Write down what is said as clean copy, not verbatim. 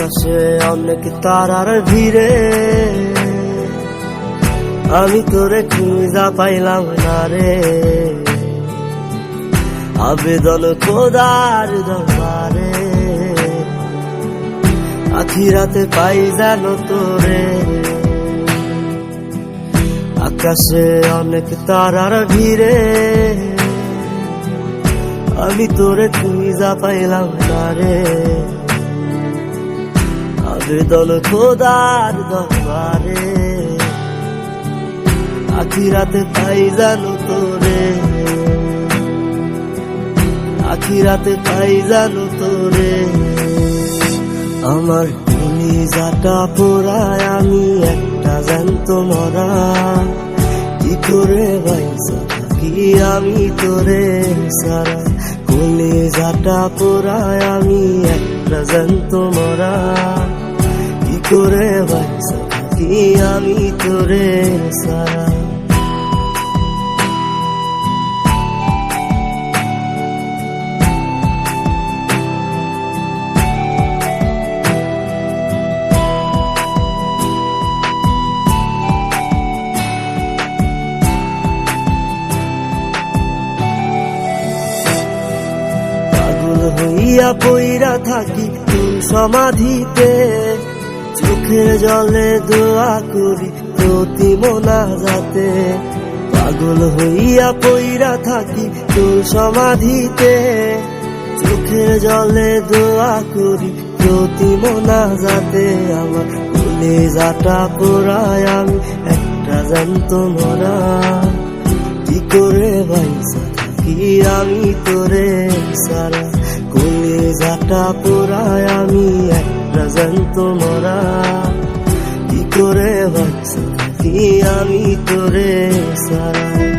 আকাশে অনেক তারার ভিড়ে আমি তোরে খুঁজা পাইলাম না রে। আবেদন খোদার দরবারে আখিরাতে পাই জানো তোরে। আকাশে অনেক তারার ভিড়ে আমি তোরে খুঁজা পাইলাম না রে। আবেদন খোদার দরবারে আখিরাতে পাই জানো তোরে। আখিরাতে পাই জানো তোরে। আমার কলিজাটা পোড়ায় আমি একটা জ্যান্ত মরা। কি করে বাইসা থাকি আমি তোরে সারা। কলিজাটা পোড়ায় আমি একটা জ্যান্ত মরা। কি করে বাইসা থাকি আমি তোরে সারা। হইয়া পইরা থাকি তোর সমাধিতে। চোখের জলে দোয়া করি প্রতি মোনাজাতে। পাগল হইয়া পইরা থাকি তোর সমাধিতে। চোখের জলে দোয়া করি প্রতি মোনাজাতে। আমার কলিজাটা পোড়ায় আমি একটা জ্যান্ত মরা। কি করে বাইসা থাকি আমি তোরে সারা। কলিজাটা পোড়ায় আমি একটা জ্যান্ত মরা। কি করে বাইসা থাকি আমি তোরে সারা।